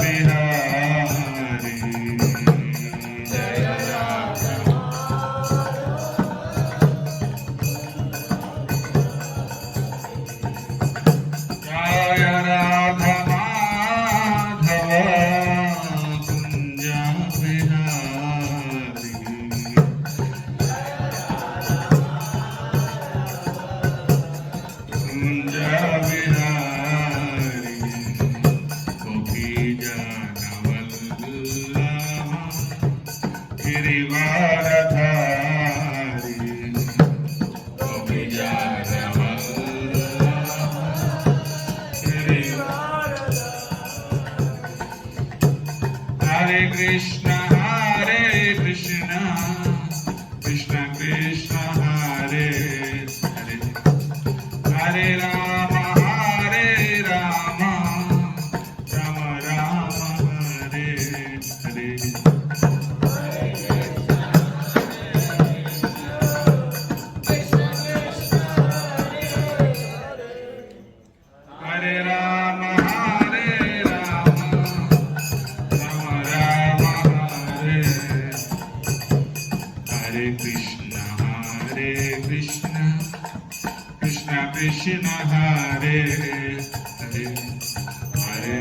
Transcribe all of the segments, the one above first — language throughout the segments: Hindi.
बिहारी जय राधा जय राधा माधव कुंज बिहारी कुंज बिहारी गोपी जनवल्लभा गिरिवारधारी गोपी हरे कृष्ण कृष्ण कृष्ण हरे हरे हरे राम राम राम हरे हरे हरे राम राम राम हरे हरे कृष्ण कृष्ण कृष्ण हरे हरे हरे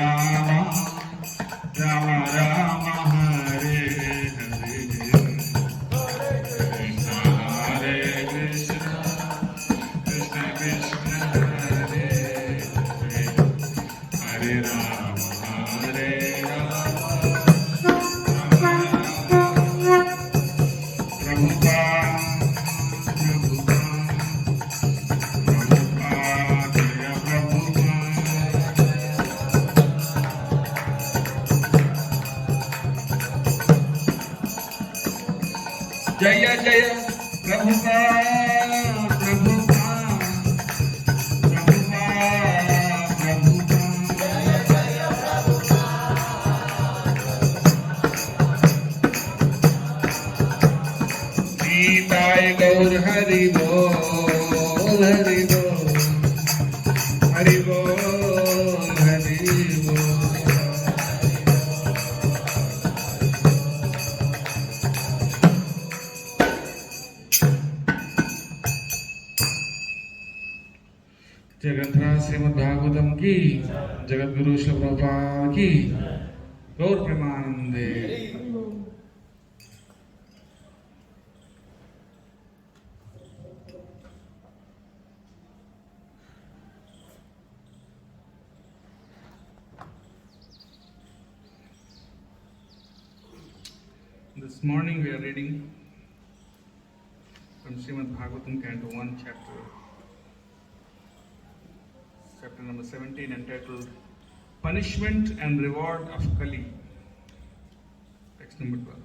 राम राम राम हरे हरे कृष्ण कृष्ण हरे हरे हरे राम जय जय प्रभुपाद प्रभुपाद गीताय गौर हरि बोल हरि बोल हरि बोल हरि बोल जय ग्रंथराज श्रीमद् भागवतम की जगत गुरु श्री प्रभुपाद की गौर प्रेमानंदे This morning we are reading from Srimad Bhagavatam, Canto 1, chapter number 17, entitled Punishment and Reward of Kali. Text number 12.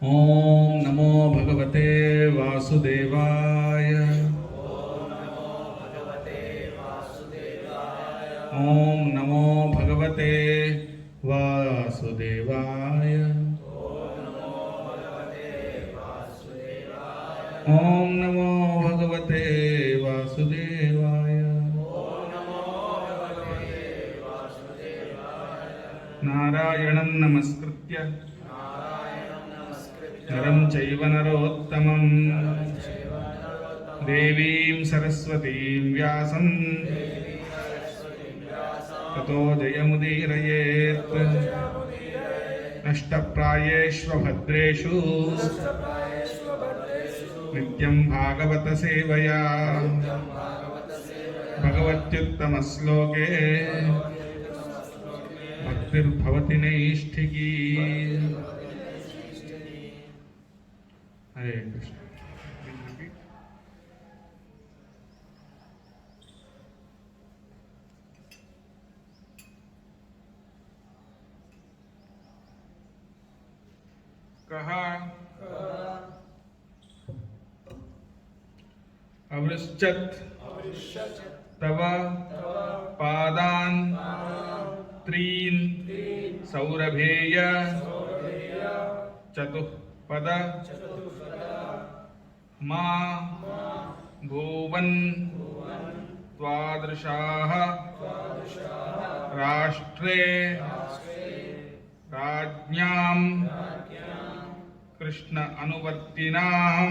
ओम नमो भगवते वासुदेवाय ओम नमो भगवते वासुदेवाय ओम नमो भगवते वासुदेवाय नारायणं नमस्कृत्य नरं चैव नरोत्तमं देवीं सरस्वतीं व्यासं ततो जयमुदीरयेत् नष्टप्रायेष्व भद्रेषु नित्यं भागवत सेवया भगवत्युत्तमश्लोके भक्तिर्भवति नैष्ठिकी। हरे कृष्ण। कहा अवृश्चत तव पादान त्रीन् सौरभेय चतुःपद मा भुवन् त्वादृशाः राष्ट्रे राज्ञां कृष्ण अनुवर्तिनां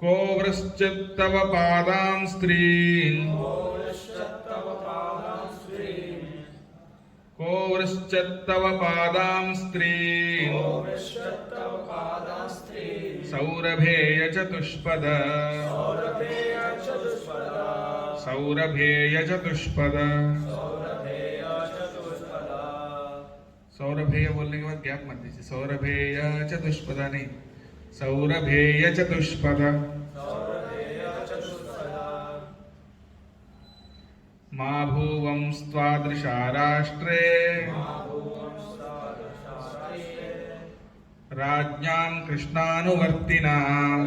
को वृश्चित्तव पादांस्त्रीन् को वृश्चित्तव पादांस्त्रीन् सौरभेय चतुष्पद सौरभेय चतुष्पद सौरभेय बोलने के बाद गैप मत दीजिए। सौरभेय चतुष्पदा नहीं, सौरभेय चतुष्पद मा भुवंस्त्वादृशा राष्ट्रे राज्ञां कृष्णानुवर्तिनां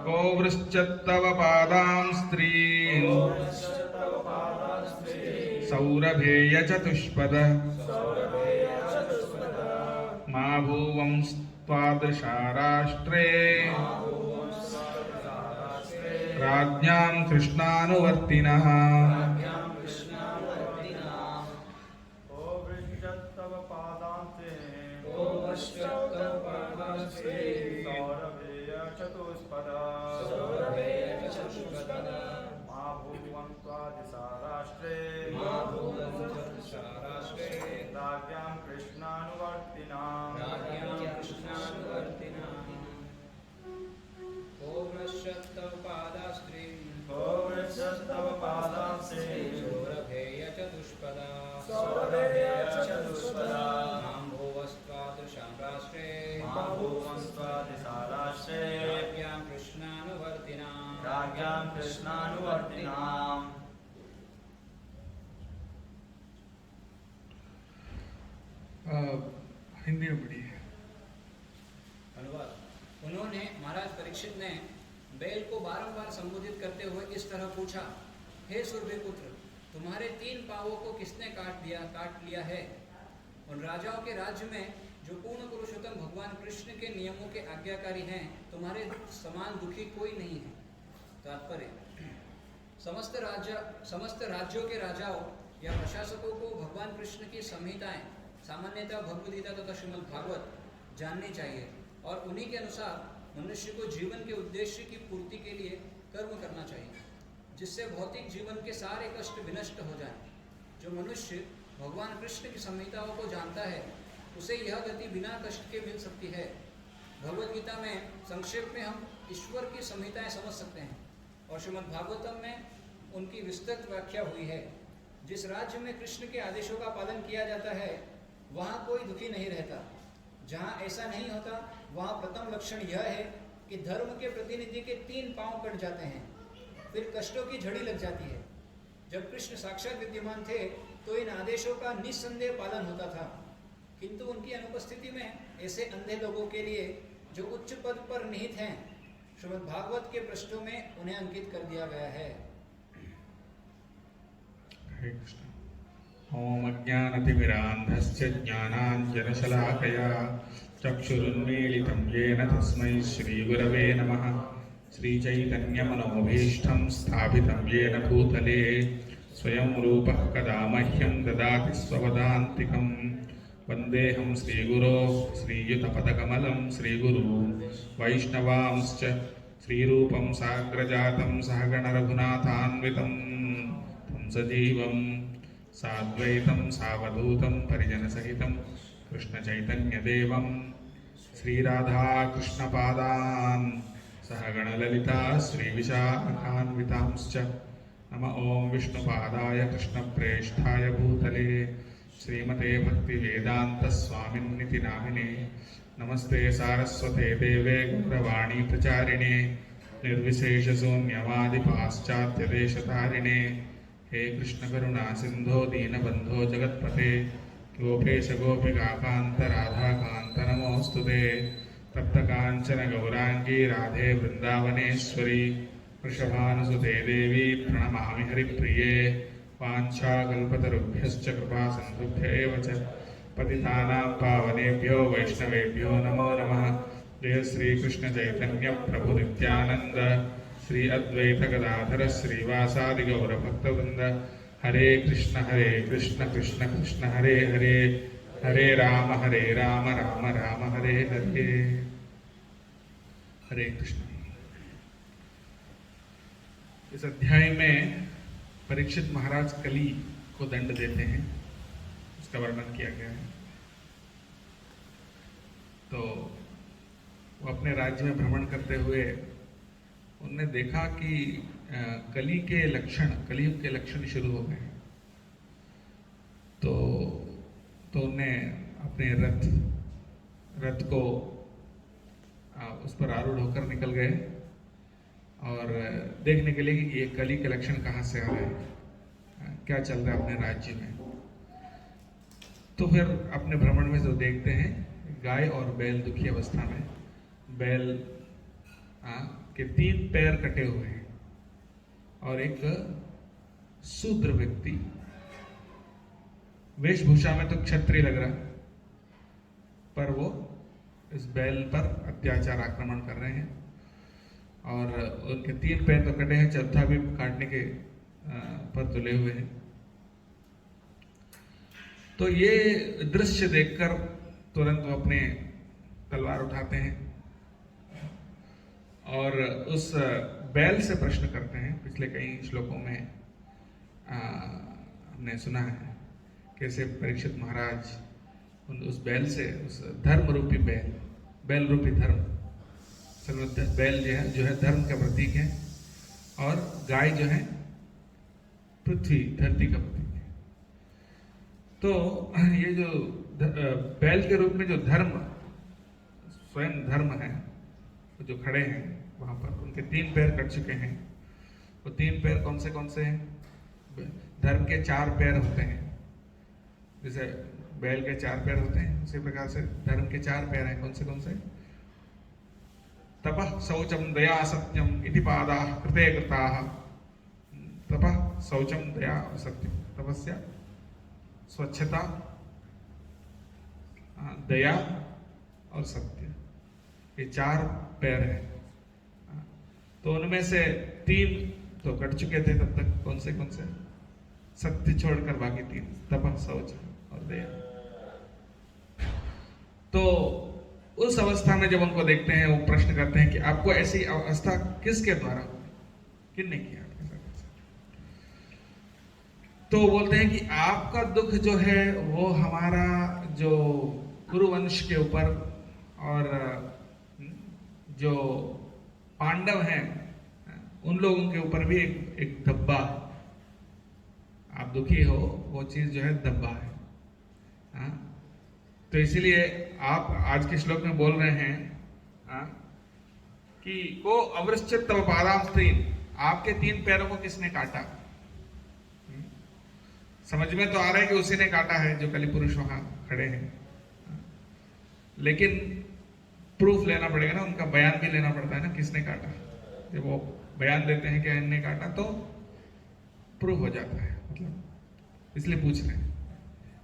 को वृश्चित्तव पादांस्त्रीन् सौरभेय चतुष्पद मा भुवंस्त्वादृशा राष्ट्रे राज्ञां कृष्णानुवर्तिनः हिंदी में पढ़िए। अनुवाद। उन्होंने महाराज परीक्षित ने बैल को बारंबार संबोधित करते हुए इस तरह पूछा, हे सुरभि पुत्र, तुम्हारे 3 पांवों को किसने काट लिया है? उन राजाओं के राज्य में जो पूर्ण पुरुषोत्तम भगवान कृष्ण के नियमों के आज्ञाकारी हैं, तुम्हारे समान दुखी कोई नहीं है। तात्पर्य, समस्त राज्यों के राजाओं या प्रशासकों को भगवान कृष्ण की संहिताएं, सामान्यतः भगवद गीता तथा श्रीमद् भागवत जाननी चाहिए और उन्हीं के अनुसार मनुष्य को जीवन के उद्देश्य की पूर्ति के लिए कर्म करना चाहिए, जिससे भौतिक जीवन के सारे कष्ट विनष्ट हो जाएं। जो मनुष्य भगवान कृष्ण की संहिताओं को जानता है, उसे यह गति बिना कष्ट के मिल सकती है। भगवद गीता में संक्षेप में हम ईश्वर की संहिताएं समझ सकते हैं और श्रीमद् भागवतम में उनकी विस्तृत व्याख्या हुई है। जिस राज्य में कृष्ण के आदेशों का पालन किया जाता है, वहाँ कोई दुखी नहीं रहता। जहाँ ऐसा नहीं होता, वहाँ प्रथम लक्षण यह है कि धर्म के प्रतिनिधि के 3 पांव कट जाते हैं, फिर कष्टों की झड़ी लग जाती है। जब कृष्ण साक्षात विद्यमान थे तो इन आदेशों का निस्संदेह पालन होता था, किंतु उनकी अनुपस्थिति में ऐसे अंधे लोगों के लिए जो उच्च पद पर निहित हैं, श्रीमद् भागवत के पृष्ठों में उन्हें अंकित कर दिया गया है। हरे कृष्ण। ओम अज्ञानतिमिरान्धस्य ज्ञानाञ्जनशलाकया चक्षुरुन्मीलितं येन तस्मै श्रीगुरवे नमः। श्रीचैतन्यमनोभीष्टं स्थापितं येन भूतले स्वयं रूपः कदा मह्यं ददाति स्वपदान्तिकं। वन्देऽहं श्रीगुरो श्रीयुतपदकमलं श्रीगुरु वैष्णवांश्च श्रीरूपं साग्रजातं सहगणरघुनाथान्वितं तं सजीवं साद्वैतं सावधूतं परिजनसहितं कृष्णचैतन्यदेवं श्रीराधाकृष्णपादान् सहगणललिता श्रीविशाखान्वितांश्च। नम ओं विष्णुपादाय कृष्णप्रेष्ठाय भूतले श्रीमते भक्तिवेदान्तस्वामिन्निति नामिने। नमस्ते सारस्वते देवे गौरवाणी प्रचारिणे निर्विशेषशून्यवादिपाश्चात्यदेशतारिणे। हे कृष्ण करुणा सिंधो दीनबंधो जगत्पते गोपेश गोपिकाकांत राधाकांत नमोस्तुते। तप्त कांचन गौरांगी राधे वृंदावनेश्वरी वृषभानुसुते देवी प्रणमामि हरिप्रिये वाञ्छाकल्पतरुभ्यश्च कृपा सिन्धुभ्यैव च पतितानां पावनेभ्यो वैष्णवेभ्यो नमो नमः। जय श्री कृष्ण चैतन्य प्रभु नित्यानंद श्री अद्वैत गदाधर श्रीवासादि गौर भक्तवृंद। हरे कृष्ण कृष्ण कृष्ण हरे हरे, हरे राम राम राम हरे हरे। हरे कृष्ण। इस अध्याय में परीक्षित महाराज कली को दंड देते हैं, उसका वर्णन किया गया है। तो वो अपने राज्य में भ्रमण करते हुए उन्होंने देखा कि कली के लक्षण, कलियुग के लक्षण शुरू हो गए। तो उन्होंने अपने रथ को उस पर आरूढ़ होकर निकल गए और देखने के लिए कि ये कली के लक्षण कहाँ से आ रहे हैं, क्या चल रहा है अपने राज्य में। तो फिर अपने भ्रमण में जो देखते हैं, गाय और बैल दुखी अवस्था में, बैल के 3 पैर कटे हुए हैं और एक शूद्र व्यक्ति, वेशभूषा में तो क्षत्रिय लग रहा है, पर वो इस बैल पर अत्याचार आक्रमण कर रहे हैं और उनके 3 पैर तो कटे हैं, चौथा भी काटने के पर तुले हुए हैं। तो ये दृश्य देखकर तुरंत वो अपने तलवार उठाते हैं और उस बैल से प्रश्न करते हैं। पिछले कई श्लोकों में हमने सुना है कैसे परीक्षित महाराज उस बैल से, उस धर्म रूपी बैल रूपी धर्म, बैल जो है धर्म का प्रतीक है और गाय जो है पृथ्वी, धरती का प्रतीक है। तो ये जो बैल के रूप में जो धर्म, स्वयं धर्म है, जो खड़े हैं वहां पर, उनके 3 पैर कट चुके हैं। वो 3 पैर कौन से हैं? धर्म के 4 पैर होते हैं। जैसे बैल के 4 पैर होते हैं, उसी प्रकार से धर्म के 4 पैर हैं। कौन से? तपः शौचम दया सत्यम इति पादाः कृते कृताः। तपः शौचम दया सत्यम, तपस्या, स्वच्छता, दया और सत्य, ये 4 पैर हैं। तो उनमें से 3 तो कट चुके थे तब तक। कौन से? सत्य छोड़कर बाकी 3, तपः, शौच और दया। तो उस अवस्था में जब उनको देखते हैं, वो प्रश्न करते हैं कि आपको ऐसी अवस्था किसके द्वारा हुई, किसने किया आपके साथ? तो बोलते हैं कि आपका दुख जो है वो हमारा जो कुरुवंश के ऊपर और जो पांडव हैं उन लोगों के ऊपर भी एक धब्बा, आप दुखी हो, वो चीज जो है धब्बा है। तो इसीलिए आप आज के श्लोक में बोल रहे हैं कि को अवृश्चित तव पादाम स्त्रीन, आपके 3 पैरों को किसने काटा? समझ में तो आ रहा है कि उसी ने काटा है जो कली पुरुष वहां खड़े हैं, लेकिन प्रूफ लेना पड़ेगा ना, उनका बयान भी लेना पड़ता है ना, किसने काटा। जब वो बयान देते हैं कि इनने काटा तो प्रूफ हो जाता है, मतलब इसलिए पूछ रहे हैं।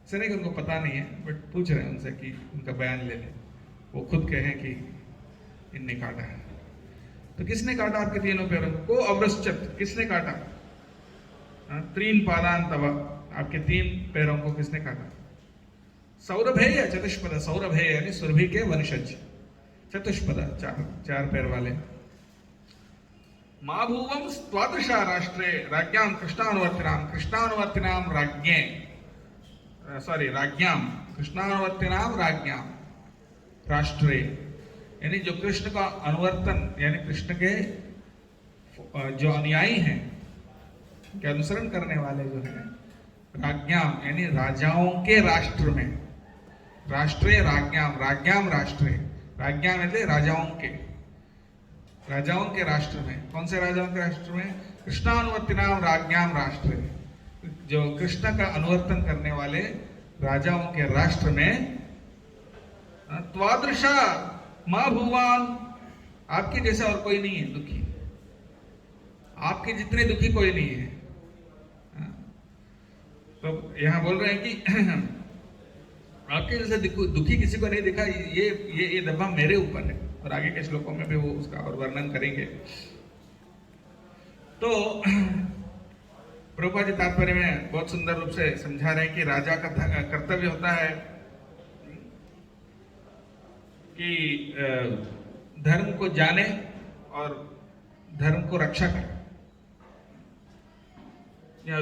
ऐसा नहीं कि उनको पता नहीं है, बट पूछ रहे हैं उनसे कि उनका बयान ले लें, वो खुद कहें कि इनने काटा है। तो किसने काटा आपके 3 पैरों को? अवृश्चित, किसने काटा? 3 पादान तव, आपके 3 पैरों को किसने काटा? सौरभेय चतुष्पद, सौरभेय यानी सुरभि के वंशज, चतुष्पद 4 पैर वाले। मां भूवम स्वादृशा राष्ट्रे राज्ञाम कृष्णानुवर्तिनाम राज्ञाम राष्ट्रे, यानी जो कृष्ण का अनुवर्तन, यानी कृष्ण के जो अनुयायी हैं, के अनुसरण करने वाले जो हैं, राज्ञाम यानी राजाओं के राष्ट्र में, राष्ट्रे राज्ञाम राष्ट्रे, राज्ञाम यानी राजाओं के राष्ट्र में। कौन से राजाओं के राष्ट्र में? कृष्णानुवर्तिनाम राज्ञाम राष्ट्रे, जो कृष्ण का अनुवर्तन करने वाले राजाओं के राष्ट्र में त्वादृशा मां भगवान आपके जैसा और कोई नहीं है दुखी, आपके जितने दुखी कोई नहीं है। तो यहां बोल रहे हैं कि आपके जैसे दुखी किसी को नहीं दिखा, ये दबा मेरे ऊपर है। और आगे के श्लोकों में भी वो उसका और वर्णन करेंगे। तो प्रभुपाद जी तात्पर्य में बहुत सुंदर रूप से समझा रहे हैं कि राजा का कर्तव्य होता है कि धर्म को जाने और धर्म को रक्षा करे। या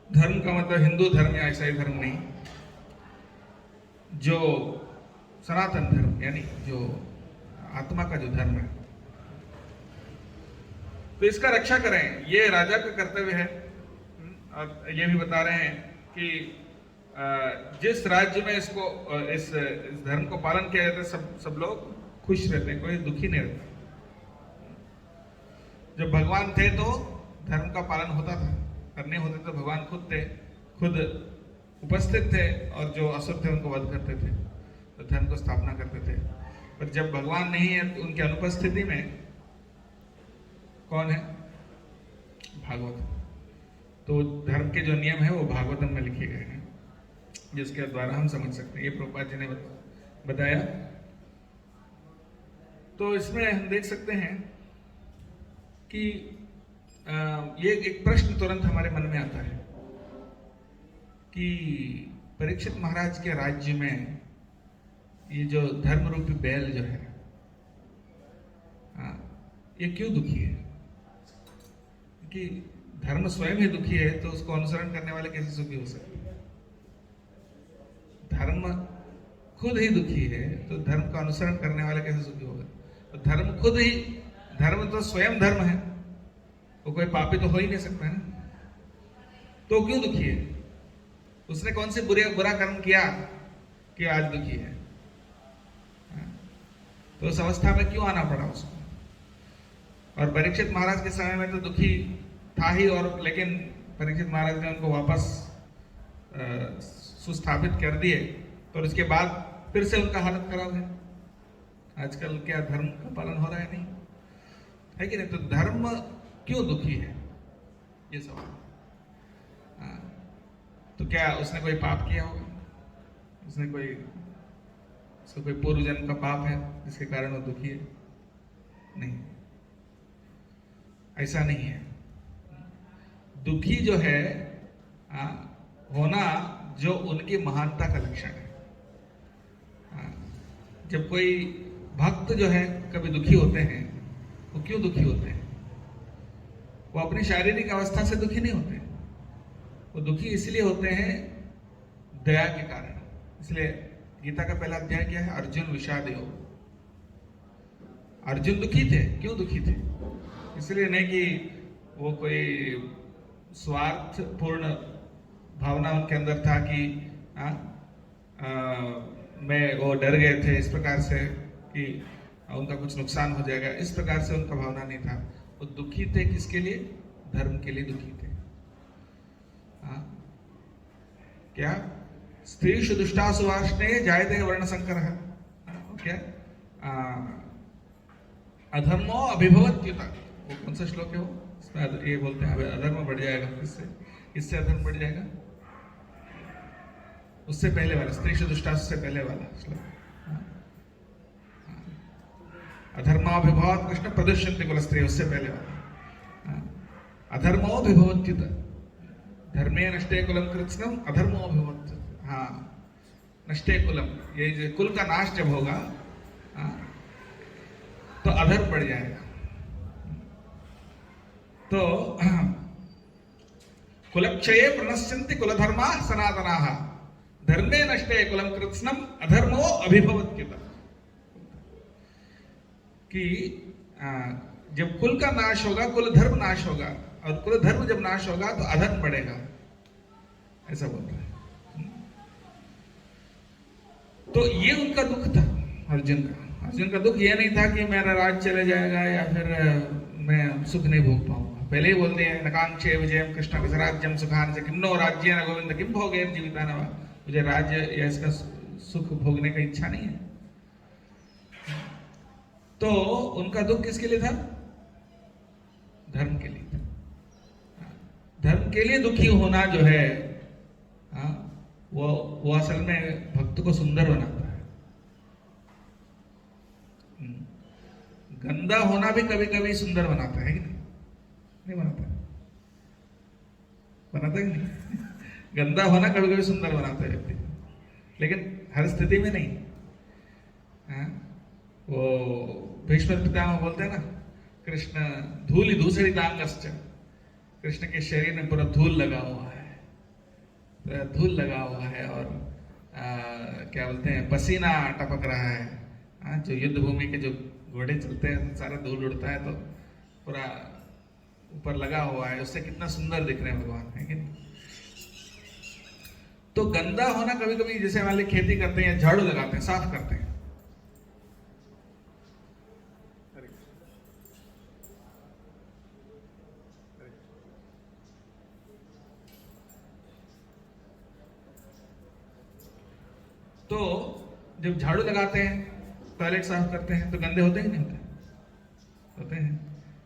धर्म का मतलब हिंदू धर्म या ईसाई धर्म नहीं, जो सनातन धर्म यानी जो आत्मा का जो धर्म है, तो इसका रक्षा करें, ये राजा का कर्तव्य है। और ये भी बता रहे हैं कि जिस राज्य में इसको इस धर्म को पालन किया जाता है, सब लोग खुश रहते हैं, कोई दुखी नहीं रहता। जब भगवान थे तो धर्म का पालन होता था, करने होते तो भगवान खुद उपस्थित थे और जो असुर थे उनको वध करते थे, तो धर्म को स्थापना करते थे। पर जब भगवान नहीं है तो उनकी अनुपस्थिति में कौन है? भागवत। तो धर्म के जो नियम है वो भागवतम में लिखे गए हैं, जिसके द्वारा हम समझ सकते हैं। ये प्रभुपाद जी ने बताया। तो इसमें हम देख सकते हैं कि ये एक प्रश्न तुरंत हमारे मन में आता है कि परीक्षित महाराज के राज्य में ये जो धर्म रूपी बैल जो है, ये क्यों दुखी है? कि धर्म स्वयं ही दुखी है तो उसको अनुसरण करने वाले कैसे सुखी हो सकते हैं? धर्म खुद ही दुखी है तो धर्म का अनुसरण करने वाले कैसे सुखी होगा? तो धर्म खुद ही, धर्म तो स्वयं धर्म है, वो कोई पापी तो हो ही नहीं सकता है। तो क्यों दुखी है? उसने कौन से बुरा कर्म किया कि आज दुखी है? तो उस अवस्था में क्यों आना पड़ा उसको? और परीक्षित महाराज के समय में तो दुखी था ही, और लेकिन परीक्षित महाराज ने उनको वापस सुस्थापित कर दिए, तो उसके बाद फिर से उनका हालत खराब है। आजकल क्या धर्म का पालन हो रहा है? नहीं है कि नहीं? तो धर्म क्यों दुखी है, ये सवाल। तो क्या उसने कोई पाप किया होगा? उसका कोई पूर्व जन्म का पाप है जिसके कारण वो दुखी है? नहीं, ऐसा नहीं है। दुखी जो है होना जो उनकी महानता का लक्षण है। जब कोई भक्त जो है कभी दुखी होते हैं, वो क्यों दुखी होते हैं? वो अपनी शारीरिक अवस्था से दुखी नहीं होते, वो दुखी इसलिए होते हैं दया के कारण। इसलिए गीता का पहला अध्याय क्या है? अर्जुन विषाद योग। अर्जुन दुखी थे, क्यों दुखी थे? इसलिए नहीं कि वो कोई स्वार्थपूर्ण भावना उनके अंदर था कि वो डर गए थे इस प्रकार से कि उनका कुछ नुकसान हो जाएगा, इस प्रकार से उनका भावना नहीं था। वो दुखी थे किसके लिए? धर्म के लिए दुखी थे। क्या? स्त्रीषु दुष्टासु वार्ष्णेय जायते वर्ण संकर है क्या? अधर्मो अभिभवत्युत, वो कौन सा श्लोक है वो? इसमें ये बोलते हैं अधर्म बढ़ जाएगा। किससे अधर्म बढ़ जाएगा? उससे पहले वाला, स्त्रीषु दुष्टासु से पहले वाला श्लोक। अधर्माभिभवात् कृष्ण प्रदुष्यन्ति कुलस्त्रिय, उससे पहले वाला। अधर्मो विभवत्युत, धर्मे नष्टे कुलम कृत्स्नम अधर्मो विभवत्युत। नष्टे कुलम, ये जो कुल का नाश जब होगा तो अधर्म बढ़ जाएगा। तो कुलक्षये प्रणश्यन्ति कुलधर्मा सनातनाः, धर्मे नष्टे कुलम कृत्स्नम अधर्मो अभिभवत्युत। कि जब कुल का नाश होगा, कुल धर्म नाश होगा, और कुल धर्म जब नाश होगा तो अधर्म बढ़ेगा, ऐसा बोलता है। तो ये उनका दुख था अर्जुन का। अर्जुन का दुख ये नहीं था कि मेरा राज चले जाएगा या फिर मैं सुख नहीं भोग पाऊंगा। पहले ही बोलते हैं नकांक्षे विजयम कृष्ण विसराज्यम सुखान से किन्नो राज्य न गोविंद किम भोगे जीविता नवा। मुझे राज्य या इसका सुख भोगने का इच्छा नहीं है। तो उनका दुख किसके लिए था? धर्म के लिए था। धर्म के लिए दुखी होना जो है, हाँ, वो असल में भक्त को सुंदर बनाता है। गंदा होना भी कभी कभी सुंदर बनाता है कि नहीं? नहीं बनाता? बनाता कि नहीं? गंदा होना कभी कभी सुंदर बनाता है व्यक्ति को, लेकिन हर स्थिति में नहीं। हाँ? वो भीष्म पितामह बोलते हैं ना, कृष्ण धूलि धूसरितांगश्च, कृष्ण के शरीर में पूरा धूल लगा हुआ है, पूरा धूल लगा हुआ है, और क्या बोलते हैं, पसीना टपक रहा है। जो युद्ध भूमि के जो घोड़े चलते हैं सारा धूल उड़ता है, तो पूरा ऊपर लगा हुआ है, उससे कितना सुंदर दिख रहे हैं भगवान, है कि नहीं? तो गंदा होना कभी कभी, जैसे वाले खेती करते हैं, झाड़ू लगाते हैं, साफ करते हैं, तो जब झाड़ू लगाते हैं, टॉयलेट साफ करते हैं, तो गंदे होते हैं कि नहीं होते? होते हैं।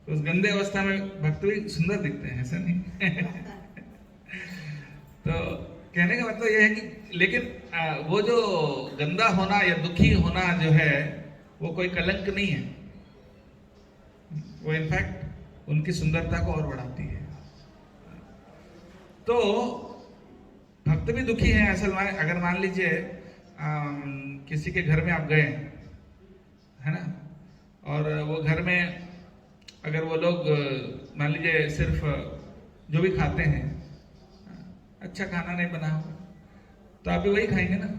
तो उस गंदे अवस्था में भक्त भी सुंदर दिखते हैं, ऐसा नहीं? तो कहने का मतलब यह है कि लेकिन वो जो गंदा होना या दुखी होना जो है, वो कोई कलंक नहीं है, वो इनफैक्ट उनकी सुंदरता को और बढ़ाती है। तो भक्त भी दुखी है असल में। अगर मान लीजिए किसी के घर में आप गए, है ना, और वो घर में अगर वो लोग मान लीजिए सिर्फ जो भी खाते हैं, अच्छा खाना नहीं बना हो, तो आप भी वही खाएंगे ना।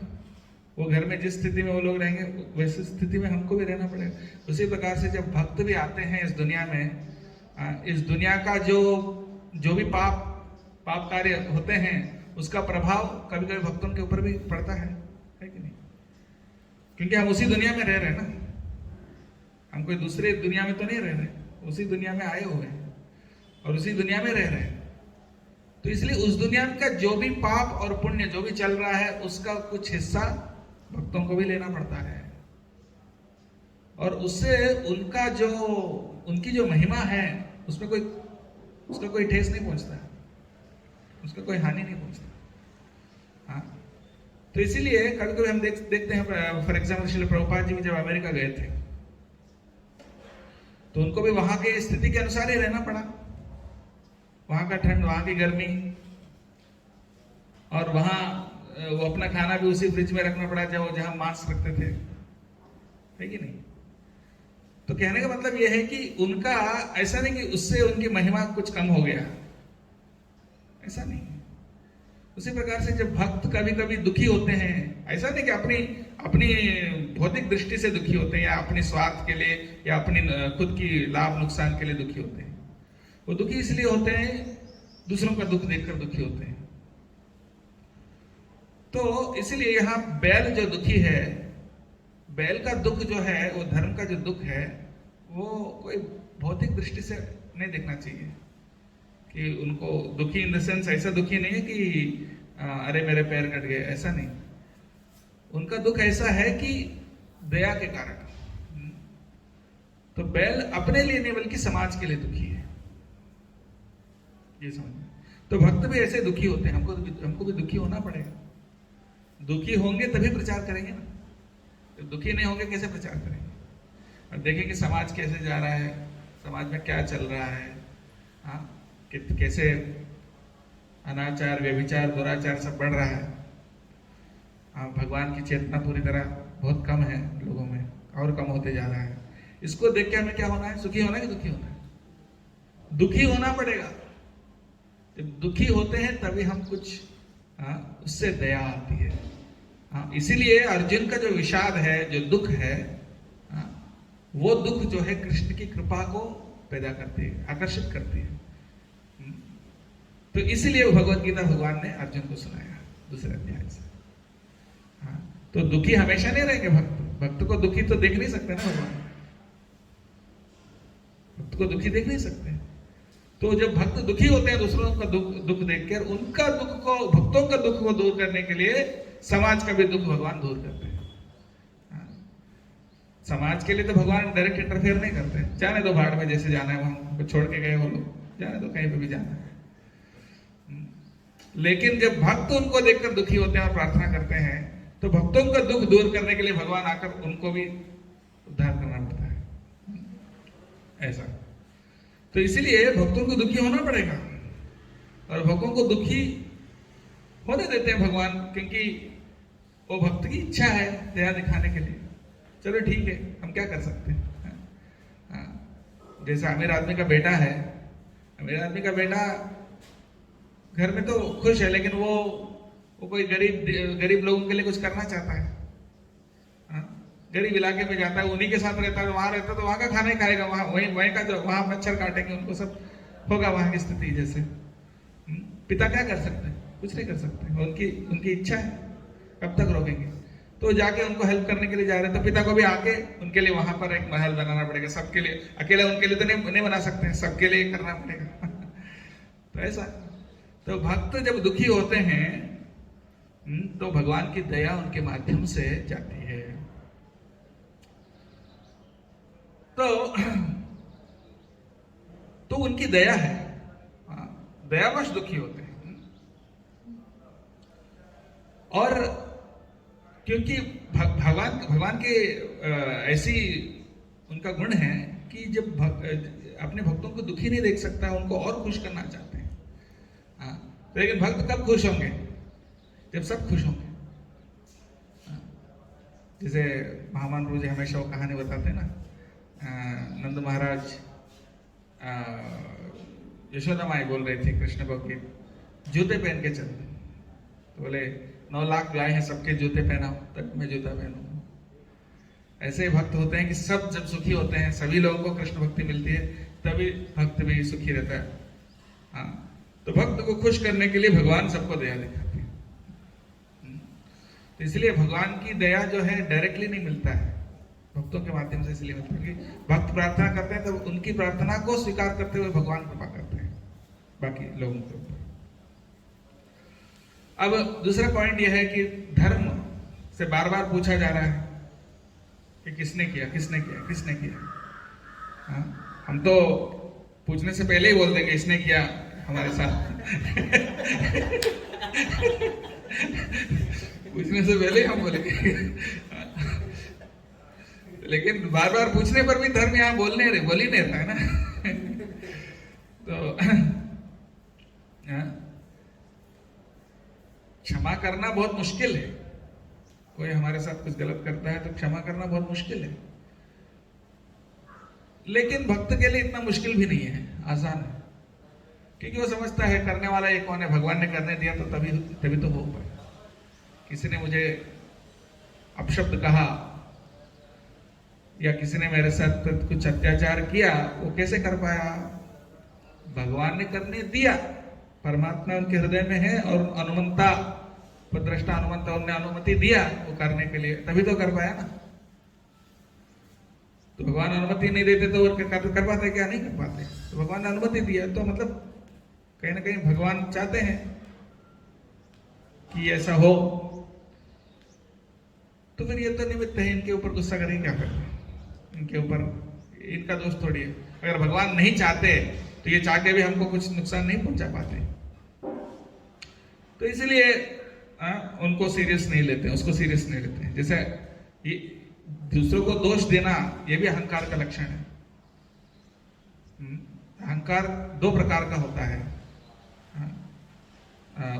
वो घर में जिस स्थिति में वो लोग रहेंगे, वैसी स्थिति में हमको भी रहना पड़ेगा। उसी प्रकार से जब भक्त भी आते हैं इस दुनिया में, इस दुनिया का जो भी पाप कार्य होते हैं, उसका प्रभाव कभी कभी भक्तों के ऊपर भी पड़ता है कि नहीं? क्योंकि हम उसी दुनिया में रह रहे हैं ना, हम कोई दूसरे दुनिया में तो नहीं रह रहे, उसी दुनिया में आए हुए हैं और उसी दुनिया में रह रहे हैं। तो इसलिए उस दुनिया का जो भी पाप और पुण्य जो भी चल रहा है, उसका कुछ हिस्सा भक्तों को भी लेना पड़ता है, और उससे उनकी जो महिमा है, उसमें उसका कोई ठेस नहीं पहुंचता, उसका कोई हानि नहीं पहुंचता। हाँ, तो इसीलिए कभी कभी हम देखते हैं, फॉर एग्जाम्पल श्रील प्रभुपाद जी भी जब अमेरिका गए थे, तो उनको भी वहां के स्थिति के अनुसार ही रहना पड़ा। वहां का ठंड, वहां की गर्मी, और वहां वो अपना खाना भी उसी फ्रिज में रखना पड़ा जहां मांस रखते थे, है कि नहीं? तो कहने का मतलब यह है कि उनका ऐसा नहीं कि उससे उनकी महिमा कुछ कम हो गया, ऐसा नहीं। उसी प्रकार से जब भक्त कभी कभी दुखी होते हैं, ऐसा नहीं कि अपनी भौतिक दृष्टि से दुखी होते हैं, या अपने स्वार्थ के लिए, या अपनी खुद की लाभ नुकसान के लिए दुखी होते हैं। वो दुखी इसलिए होते हैं, दूसरों का दुख देखकर दुखी होते हैं। तो इसलिए यहां बैल जो दुखी है, बैल का दुख जो है, वो धर्म का जो दुख है, वो कोई भौतिक दृष्टि से नहीं देखना चाहिए कि उनको दुखी इन द सेंस ऐसा दुखी नहीं है कि अरे मेरे पैर कट गए, ऐसा नहीं। उनका दुख ऐसा है कि दया के कारण। तो बैल अपने लिए नहीं बल्कि समाज के लिए दुखी है, ये समझ। तो भक्त भी ऐसे दुखी होते हैं, हमको भी दुखी होना पड़ेगा। दुखी होंगे तभी प्रचार करेंगे ना, तो दुखी नहीं होंगे कैसे प्रचार करेंगे? और देखें कि समाज कैसे जा रहा है, समाज में क्या चल रहा है, हाँ, कैसे अनाचार, व्यभिचार, दुराचार सब बढ़ रहा है। हाँ, भगवान की चेतना पूरी तरह बहुत कम है लोगों में, और कम होते जा रहा है। इसको देख के हमें क्या होना है? सुखी होना है कि दुखी होना है? दुखी होना पड़ेगा। जब दुखी होते हैं तभी हम कुछ, उससे दया आती है। हाँ, इसीलिए अर्जुन का जो विषाद है, जो दुख है, वो दुख जो है कृष्ण की कृपा को पैदा करती है, आकर्षित करती है। तो इसीलिए भगवत गीता भगवान ने अर्जुन को सुनाया दूसरे अध्याय से। हाँ, तो दुखी हमेशा नहीं रहेंगे भक्त को दुखी तो देख नहीं सकते ना भगवान, भक्त को दुखी देख नहीं सकते। तो जब भक्त दुखी होते हैं दूसरों का दुख देखकर, उनका दुख को, भक्तों का दुख को दूर करने के लिए समाज का भी दुख भगवान दूर करते हैं। समाज के लिए तो भगवान डायरेक्ट इंटरफेयर नहीं करते, जाने दो भाड़ में, जैसे जाना है वहां छोड़ के गए वो लोग, जाने दो कहीं पे भी जाना है। लेकिन जब भक्त उनको देखकर दुखी होते हैं और प्रार्थना करते हैं, तो भक्तों का दुख दूर करने के लिए भगवान आकर उनको भी उद्धार करना पड़ता है, ऐसा। तो इसीलिए भक्तों को दुखी होना पड़ेगा, और भक्तों को दुखी होने देते हैं भगवान, क्योंकि वो भक्त की इच्छा है दया दिखाने के लिए। चलो ठीक है, हम क्या कर सकते हैं। जैसे अमीर आदमी का बेटा है, अमीर आदमी का बेटा घर में तो खुश है, लेकिन वो कोई गरीब लोगों के लिए कुछ करना चाहता है। गरीब इलाके में जाता है, उन्हीं के साथ रहता है, वहां रहता है तो वहां का खाना ही खाएगा, वहीं का जो वहां मच्छर काटेंगे उनको, सब होगा वहां की स्थिति जैसे। पिता क्या कर सकते हैं? कुछ नहीं कर सकते, उनकी इच्छा है, कब तक रोकेंगे। तो जाके उनको हेल्प करने के लिए जा रहे हैं, तो पिता को भी आके उनके लिए वहां पर एक महल बनाना पड़ेगा, सबके लिए। अकेले उनके लिए तो नहीं बना सकते हैं, सबके लिए करना पड़ेगा। तो ऐसा, तो भक्त जब दुखी होते हैं तो भगवान की दया उनके माध्यम से जाती है। तो उनकी दया है, दयावश दुखी होते हैं। और क्योंकि भगवान के ऐसी उनका गुण है कि जब अपने भक्तों को दुखी नहीं देख सकता, उनको और खुश करना चाहते हैं। लेकिन भक्त कब खुश होंगे? जब सब खुश होंगे। जैसे महामान प्रभु जी हमेशा वो कहानी बताते हैं ना, नंद महाराज यशोदा माई बोल रही थी कृष्ण को कि जूते पहन के चल, तो बोले 9 लाख गाय हैं, सबके जूते पहनाओ, तब मैं जूता पहनूंगा। ऐसे भक्त होते हैं कि सब जब सुखी होते हैं, सभी लोगों को कृष्ण भक्ति मिलती है, तभी भक्त भी सुखी रहता है। तो भक्त को खुश करने के लिए भगवान सबको दया दिखाते हैं। तो इसलिए भगवान की दया जो है डायरेक्टली नहीं मिलता है, भक्तों के माध्यम से इसलिए मिलता है कि भक्त प्रार्थना करते हैं तो उनकी प्रार्थना को स्वीकार करते हुए भगवान कृपा करते हैं बाकी लोगों के ऊपर। अब दूसरा पॉइंट यह है कि धर्म से बार बार पूछा जा रहा है कि किसने किया, किसने किया, किसने किया। हम तो पूछने से पहले ही बोल देंगे इसने किया हमारे साथ। पूछने से पहले ही हम बोलेंगे। लेकिन बार बार पूछने पर भी धर्म यहाँ बोल ही नहीं रहा है ना। तो क्षमा करना बहुत मुश्किल है। कोई हमारे साथ कुछ गलत करता है तो क्षमा करना बहुत मुश्किल है, लेकिन भक्त के लिए इतना मुश्किल भी नहीं है, आसान है। क्योंकि वो समझता है करने वाला ये कौन है, भगवान ने करने दिया तो तभी तो हो पाए। किसी ने मुझे अपशब्द कहा या किसी ने मेरे साथ कुछ अत्याचार किया, वो कैसे कर पाया? भगवान ने करने दिया, परमात्मा उनके हृदय में है और अनुमंता, उपद्रष्टा अनुमंता, उन्होंने अनुमति दिया वो करने के लिए, तभी तो कर पाया ना। तो भगवान अनुमति नहीं देते तो वो कर पाते क्या? नहीं कर पाते। तो भगवान ने अनुमति दिया, तो मतलब कहीं ना कहीं भगवान चाहते हैं कि ऐसा हो। तो फिर ये तो निमित्त है, इनके ऊपर गुस्सा करेंगे क्या करना, इनके ऊपर इनका दोष थोड़ी है। अगर भगवान नहीं चाहते तो ये चाह के भी हमको कुछ नुकसान नहीं पहुंचा पाते। तो इसलिए उनको सीरियस नहीं लेते, उसको सीरियस नहीं लेते। जैसे ये दूसरों को दोष देना, ये भी अहंकार का लक्षण है। अहंकार 2 प्रकार का होता है,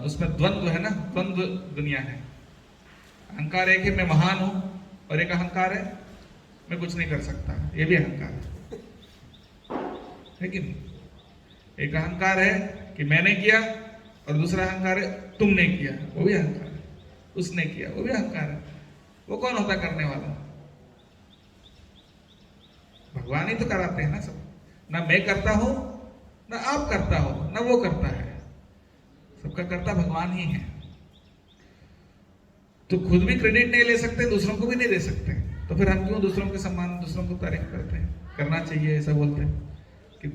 उसमें द्वंद्व है ना, द्वंद्व दुनिया है। अहंकार एक है मैं महान हूं, और एक अहंकार है मैं कुछ नहीं कर सकता, ये भी अहंकार है। लेकिन एक अहंकार है कि मैंने किया, और दूसरा अहंकार है तुमने किया, वो भी अहंकार है। उसने किया, वो भी अहंकार है। वो कौन होता करने वाला? भगवान ही तो कराते हैं ना सब। ना मैं करता हूं, ना आप करता हो, ना वो करता है, सबका करता भगवान ही है। तो खुद भी क्रेडिट नहीं ले सकते, दूसरों को भी नहीं दे सकते, तो फिर हम क्यों दूसरों के सम्मान, दूसरों को तारीफ करते हैं? करना चाहिए, ऐसा बोलते हैं कि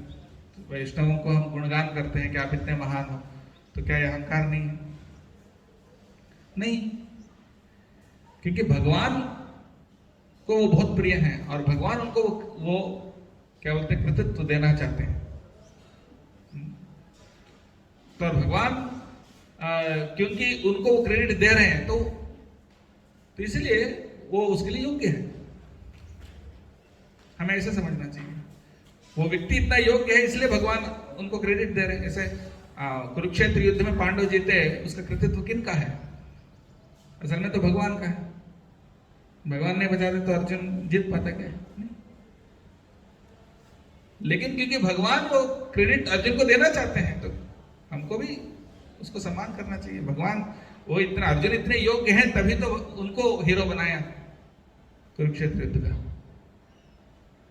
वैष्णवों को हम गुणगान करते हैं कि आप इतने महान हो, तो क्या यह अहंकार नहीं है? नहीं, क्योंकि भगवान को वो बहुत प्रिय हैं और भगवान उनको वो क्या बोलते हैं, कृतित्व देना चाहते हैं। तो भगवान क्योंकि उनको वो क्रेडिट दे रहे हैं, तो इसलिए वो उसके लिए योग्य है। हमें ऐसे समझना चाहिए, वो व्यक्ति इतना योग्य है इसलिए भगवान उनको क्रेडिट दे रहे हैं। ऐसे कुरुक्षेत्र युद्ध में पांडव जीते, उसका कृतित्व किन का है? असल में तो भगवान का है। भगवान ने बचा दे तो अर्जुन जीत पाता क्या? नहीं। लेकिन क्योंकि भगवान वो क्रेडिट अर्जुन को देना चाहते हैं, तो हमको भी उसको सम्मान करना चाहिए। भगवान वो इतना, अर्जुन इतने योग्य हैं तभी तो उनको हीरो बनाया कुरुक्षेत्र युद्ध का।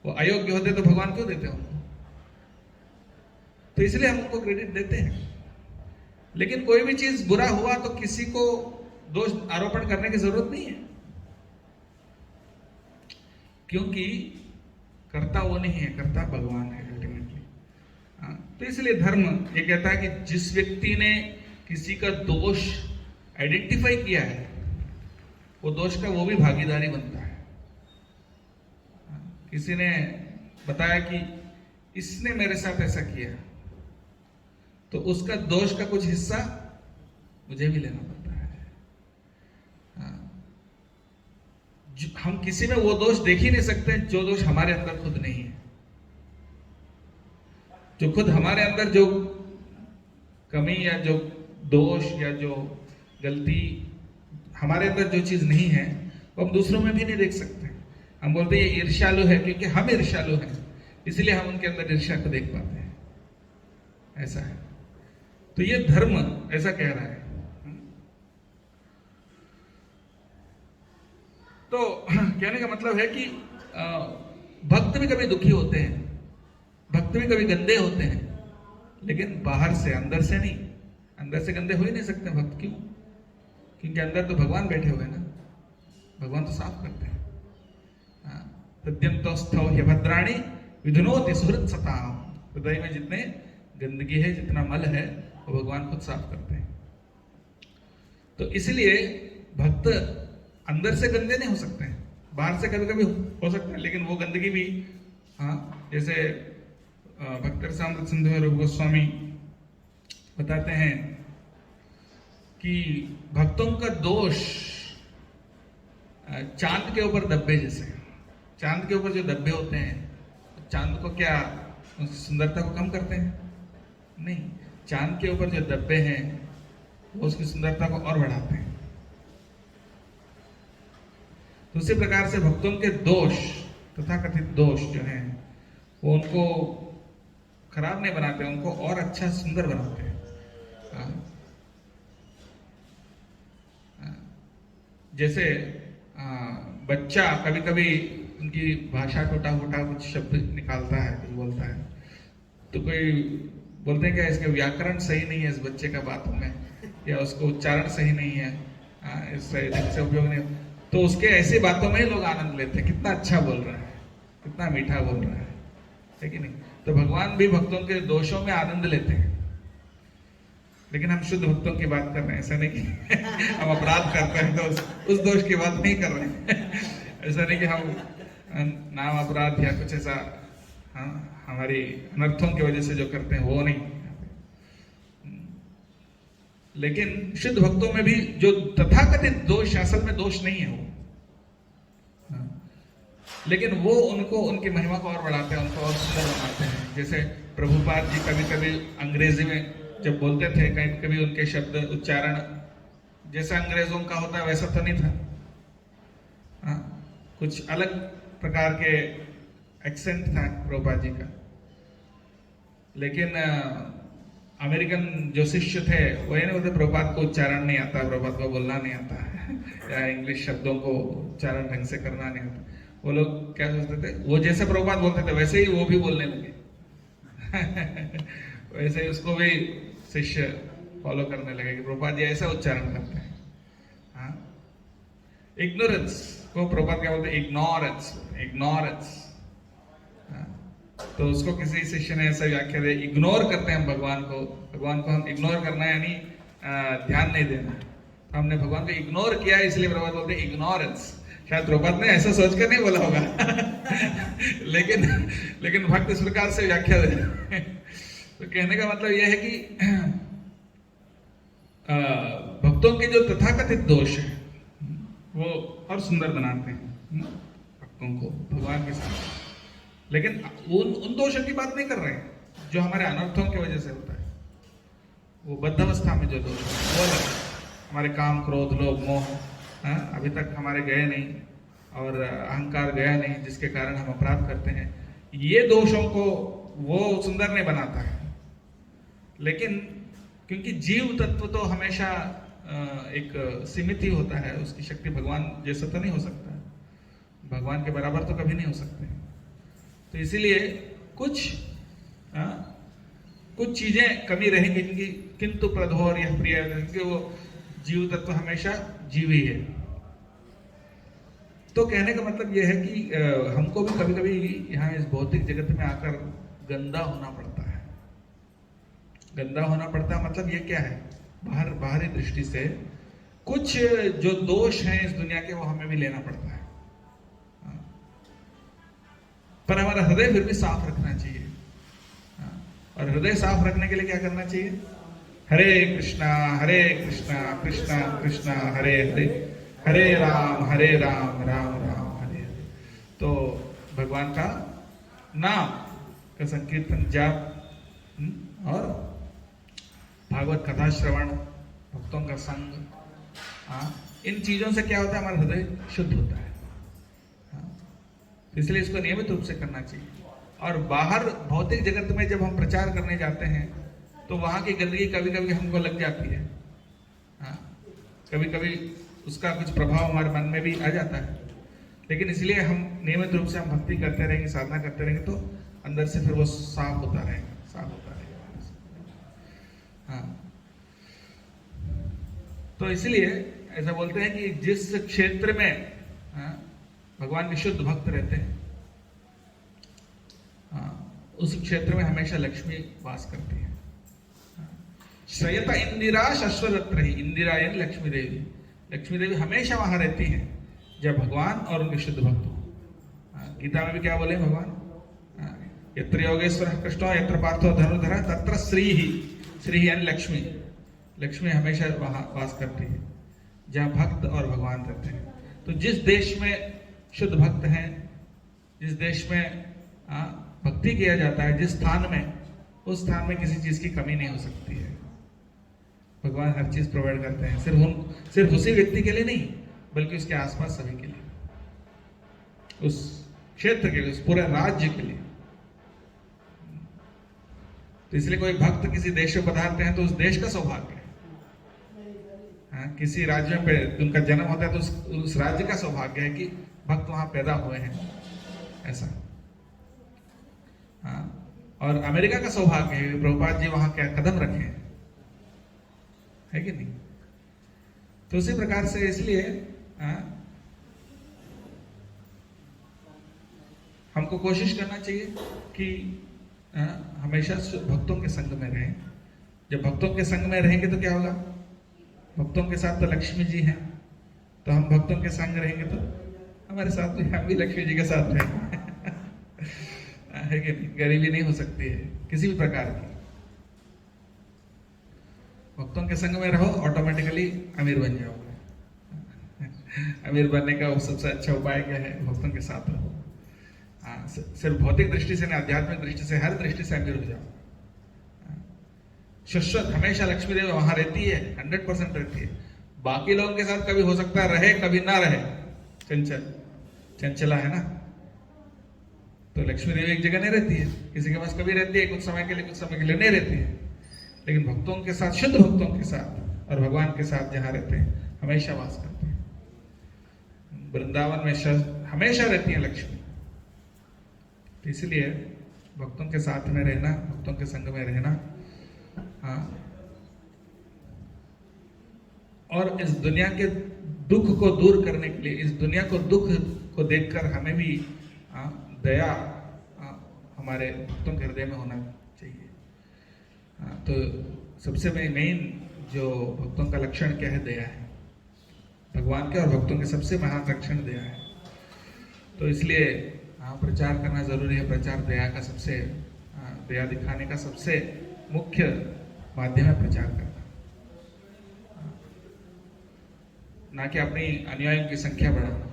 वो अयोग्य होते तो भगवान क्यों देते उनको? तो इसलिए हम उनको क्रेडिट देते हैं। लेकिन कोई भी चीज बुरा हुआ तो किसी को दोष आरोपण करने की जरूरत नहीं है, क्योंकि कर्ता वो नहीं है, कर्ता भगवान है अल्टीमेटली। तो इसलिए धर्म ये कहता है कि जिस व्यक्ति ने किसी का दोष आइडेंटिफाई किया है, वो दोष का वो भी भागीदारी बनता है। किसी ने बताया कि इसने मेरे साथ ऐसा किया, तो उसका दोष का कुछ हिस्सा मुझे भी लेना पड़ता है। हम किसी में वो दोष देख ही नहीं सकते जो दोष हमारे अंदर खुद नहीं है। जो खुद हमारे अंदर जो कमी या जो दोष या जो गलती हमारे अंदर जो चीज नहीं है, वो हम दूसरों में भी नहीं देख सकते। हम बोलते हैं ये ईर्ष्यालु है, क्योंकि हम ईर्ष्यालु हैं, इसलिए हम उनके अंदर ईर्ष्या को देख पाते हैं। ऐसा है। तो ये धर्म ऐसा कह रहा है। तो कहने का मतलब है कि भक्त भी कभी दुखी होते हैं, भक्त भी कभी गंदे होते हैं, लेकिन बाहर से, अंदर से नहीं। अंदर से गंदे हो ही नहीं सकते भक्त। क्यों? क्योंकि अंदर तो भगवान बैठे हुए ना, भगवान तो साफ करते हैं। तद्यंतोस्थौ ह्यभद्राणि विधुनोति सुहृत् सताम। हृदय में जितने गंदगी है, जितना मल है, वो भगवान खुद साफ करते हैं। तो इसलिए भक्त अंदर से गंदे नहीं हो सकते हैं, बाहर से कभी कभी हो सकते हैं, लेकिन वो गंदगी भी, जैसे भक्त रसामृत सिंधु में रूप गोस्वामी बताते हैं कि भक्तों का दोष चांद के ऊपर धब्बे जैसे। चांद के ऊपर जो धब्बे होते हैं, चांद को क्या उसकी सुंदरता को कम करते हैं? नहीं। चांद के ऊपर जो धब्बे हैं वो उसकी सुंदरता को और बढ़ाते हैं। तो उसी प्रकार से भक्तों के दोष, तथाकथित दोष जो हैं, वो उनको खराब नहीं बनाते, उनको और अच्छा सुंदर बनाते हैं। जैसे बच्चा कभी कभी उनकी भाषा टूटा फूटा कुछ शब्द निकालता है, कुछ बोलता है, तो कोई बोलते हैं क्या इसका व्याकरण सही नहीं है इस बच्चे का बातों में, या उसको उच्चारण सही नहीं है, इससे उपयोग नहीं, तो उसके ऐसी बातों में ही लोग आनंद लेते हैं। कितना अच्छा बोल रहा है, कितना मीठा बोल रहा है कि नहीं? तो भगवान भी भक्तों के दोषों में आनंद लेते हैं। लेकिन हम शुद्ध भक्तों की बात कर रहे हैं, ऐसा नहीं कि हम अपराध करते हैं तो उस दोष की बात नहीं कर रहे हैं। ऐसा नहीं कि हम नाम अपराध या कुछ ऐसा हमारी अनर्थों की वजह से जो करते हैं वो नहीं। लेकिन शुद्ध भक्तों में भी जो तथाकथित दोष, असल में दोष नहीं है वो, लेकिन वो उनको, उनकी महिमा को और बढ़ाते हैं, उनको और सुंदर बनाते हैं। जैसे प्रभुपाद जी कभी कभी अंग्रेजी में जब बोलते थे, कहीं कभी उनके शब्द उच्चारण जैसा अंग्रेजों का होता है वैसा तो नहीं था। कुछ अलग प्रकार के एक्सेंट था प्रभुपाद जी का। लेकिन अमेरिकन जो शिष्य थे वो ये नहीं बोलते प्रभुपाद को उच्चारण नहीं आता, प्रभुपाद को बोलना नहीं आता या इंग्लिश शब्दों को उच्चारण ढंग से करना नहीं आता। वो लोग क्या सोचते थे, वो जैसे प्रभुपाद बोलते थे वैसे ही वो भी बोलने लगे। वैसे ही उसको भी शिष्य फॉलो करने लगे कि प्रभुपाद जी ऐसा उच्चारण करते हैं। इग्नोरेंस को प्रभुपाद क्या बोलते हैं? इग्नोरेंस। तो उसको किसी शिष्य ने ऐसा व्याख्या दिया, इग्नोर करते हैं हम भगवान को हम इग्नोर करना यानी ध्यान नहीं देना। तो हमने भगवान को इग्नोर किया, इसलिए प्रभुपाद बोलते हैं इग्नोरेंस। शायद प्रभुपाद ने ऐसा सोचकर नहीं बोला होगा लेकिन लेकिन भक्त इस प्रकार से व्याख्या दे तो कहने का मतलब यह है कि भक्तों के जो तथाकथित दोष है वो और सुंदर बनाते हैं भक्तों को भगवान के साथ, लेकिन उन दोषों की बात नहीं कर रहे हैं जो हमारे अनर्थों की वजह से होता है। वो बद्धावस्था में जो दोष है वो अलग, हमारे काम क्रोध लोभ मोह अभी तक हमारे गए नहीं और अहंकार गया नहीं, जिसके कारण हम अपराध करते हैं। ये दोषों को वो सुंदर नहीं बनाता है, लेकिन क्योंकि जीव तत्व तो हमेशा एक सीमित ही होता है, उसकी शक्ति भगवान जैसा तो नहीं हो सकता, भगवान के बराबर तो कभी नहीं हो सकते। तो इसीलिए कुछ चीजें कमी रहेंगी क्योंकि किंतु प्रधोर यह प्रिय, क्योंकि वो जीव तत्व हमेशा जीव ही है। तो कहने का मतलब यह है कि हमको भी कभी कभी यहाँ इस भौतिक जगत में आकर गंदा होना पड़ता है। गंदा होना पड़ता है मतलब ये क्या है, बाहरी दृष्टि से कुछ जो दोष हैं इस दुनिया के वो हमें भी लेना पड़ता है, पर हमारा हृदय फिर भी साफ रखना चाहिए। और हृदय साफ रखने के लिए क्या करना चाहिए? हरे कृष्णा कृष्णा कृष्णा हरे हरे, हरे राम राम राम हरे हरे। तो भगवान का नाम का संकीर्तन जाप और भागवत कथा श्रवण, भक्तों का संग, इन चीजों से क्या होता है, हमारा हृदय शुद्ध होता है। इसलिए इसको नियमित रूप से करना चाहिए। और बाहर भौतिक जगत में जब हम प्रचार करने जाते हैं तो वहां की गंदगी कभी कभी हमको लग जाती है, कभी कभी उसका कुछ प्रभाव हमारे मन में भी आ जाता है। लेकिन इसलिए हम नियमित रूप से हम भक्ति करते रहेंगे, साधना करते रहेंगे, तो अंदर से फिर वो साफ होता रहेगा, साफ होता रहेगा। तो इसलिए ऐसा बोलते हैं कि जिस क्षेत्र में भगवान के शुद्ध भक्त रहते हैं उस क्षेत्र में हमेशा लक्ष्मी वास करती है। श्रयता इंदिरा शश्वदत्र ही, इंदिरा यानी लक्ष्मी देवी, लक्ष्मी देवी हमेशा वहां रहती हैं जब भगवान और उनके शुद्ध भक्त हो। गीता में भी क्या बोले भगवान, यत्र योगेश्वर कृष्ण यत्र पार्थो धनुर्धर तत्र श्री ही यानी लक्ष्मी, लक्ष्मी हमेशा वहां वास करती है जहां भक्त और भगवान रहते हैं। तो जिस देश में शुद्ध भक्त हैं, जिस देश में भक्ति किया जाता है, जिस स्थान में, उस स्थान में किसी चीज की कमी नहीं हो सकती है। भगवान हर चीज प्रोवाइड करते हैं, सिर्फ उसी व्यक्ति के लिए नहीं बल्कि उसके आसपास सभी के लिए, उस क्षेत्र के लिए, उस पूरे राज्य के लिए। तो इसलिए कोई भक्त किसी देश में पधारते हैं तो उस देश का सौभाग्य है। किसी राज्य में उनका जन्म होता है तो उस राज्य का सौभाग्य है कि भक्त वहां पैदा हुए हैं, ऐसा। और अमेरिका का सौभाग्य है प्रभुपाद जी वहां क्या कदम रखे है कि नहीं। तो उसी प्रकार से इसलिए हमको कोशिश करना चाहिए कि हमेशा भक्तों के संग में रहें। जब भक्तों के संग में रहेंगे तो क्या होगा, भक्तों के साथ तो लक्ष्मी जी हैं, तो हम भक्तों के संग रहेंगे तो हमारे साथ भी, हम भी लक्ष्मी जी के साथ रहेंगे है कि नहीं। गरीबी नहीं हो सकती है किसी भी प्रकार की। भक्तों के संग में रहो, ऑटोमेटिकली अमीर बन जाओगे। अमीर बनने का सबसे अच्छा उपाय क्या है, भक्तों के साथ रहो। सिर्फ भौतिक दृष्टि से नहीं, आध्यात्मिक दृष्टि से, हर दृष्टि से अमीर हो जाओ। शाश्वत हमेशा लक्ष्मी देवी वहां रहती है, 100% रहती है। बाकी लोगों के साथ कभी हो सकता है रहे, कभी ना रहे, चंचला है ना। तो लक्ष्मी देवी एक जगह नहीं रहती है, किसी के पास कभी रहती है, कुछ समय के लिए, कुछ समय के लिए नहीं रहती है। लेकिन भक्तों के साथ, शुद्ध भक्तों के साथ और भगवान के साथ जहां रहते हैं हमेशा वास करते हैं। वृंदावन में हमेशा रहती है लक्ष्मी। तो इसलिए भक्तों के साथ में रहना, भक्तों के संग में रहना, और इस दुनिया के दुख को दूर करने के लिए, इस दुनिया को दुख को देखकर हमें भी दया हमारे भक्तों के हृदय में होना चाहिए। तो सबसे मेन जो भक्तों का लक्षण क्या है, दया है। भगवान के और भक्तों के सबसे महान रक्षण दया है। तो इसलिए प्रचार करना जरूरी है। प्रचार दया का सबसे दया दिखाने का सबसे मुख्य माध्यम है प्रचार करना, ना कि अपनी अनुयायियों की संख्या बढ़ाना,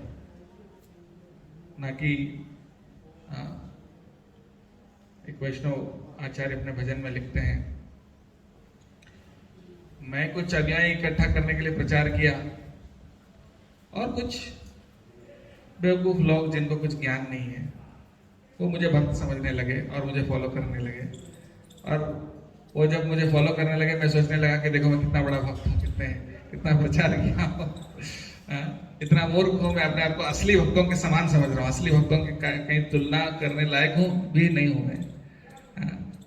ना कि एक वैष्णव आचार्य अपने भजन में लिखते हैं, मैं कुछ अनुयायी इकट्ठा करने के लिए प्रचार किया और कुछ बेवकूफ लोग जिनको कुछ ज्ञान नहीं है वो मुझे भक्त समझने लगे और मुझे फॉलो करने लगे। और वो जब मुझे फॉलो करने लगे मैं सोचने लगा कि देखो मैं कितना बड़ा भक्त हूँ, कितना प्रचार किया हूँ, इतना मूर्ख हूँ, मैं अपने आप को असली भक्तों के समान समझ रहा हूँ। असली भक्तों की कहीं तुलना करने लायक हूँ भी नहीं हूँ मैं।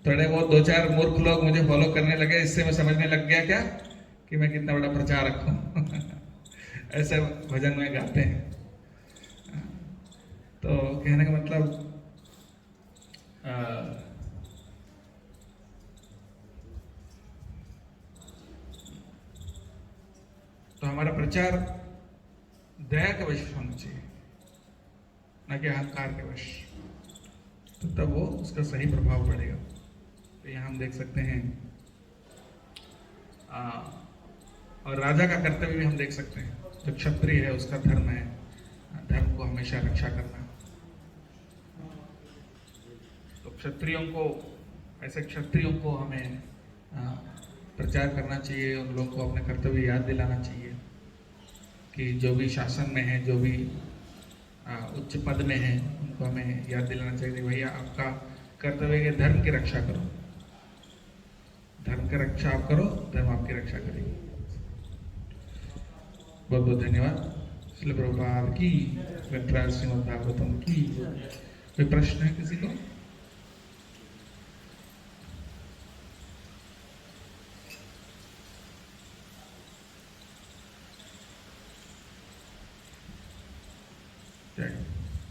थोड़े बहुत दो चार मूर्ख लोग मुझे फॉलो करने लगे, इससे मैं समझने लग गया क्या कि मैं कितना बड़ा प्रचारक हूँ। ऐसे भजन में गाते हैं। तो कहने का मतलब तो हमारा प्रचार दया के वश होना चाहिए, न कि अहंकार के वश। तो तब वो उसका सही प्रभाव पड़ेगा। तो यहाँ हम देख सकते हैं और राजा का कर्तव्य भी हम देख सकते हैं। जो क्षत्रिय है उसका धर्म है धर्म को हमेशा रक्षा करना। तो क्षत्रियों को, ऐसे क्षत्रियों को हमें प्रचार करना चाहिए, उन लोगों को अपने कर्तव्य याद दिलाना चाहिए कि जो भी शासन में है, जो भी उच्च पद में है, उनको हमें याद दिलाना चाहिए भैया आपका कर्तव्य है धर्म की रक्षा करो। धर्म की रक्षा आप करो, धर्म आपकी रक्षा करेगी। बहुत बहुत धन्यवाद। श्रील प्रभुपाद की, श्रीमद् भागवतम की। कोई प्रश्न है किसी को? जय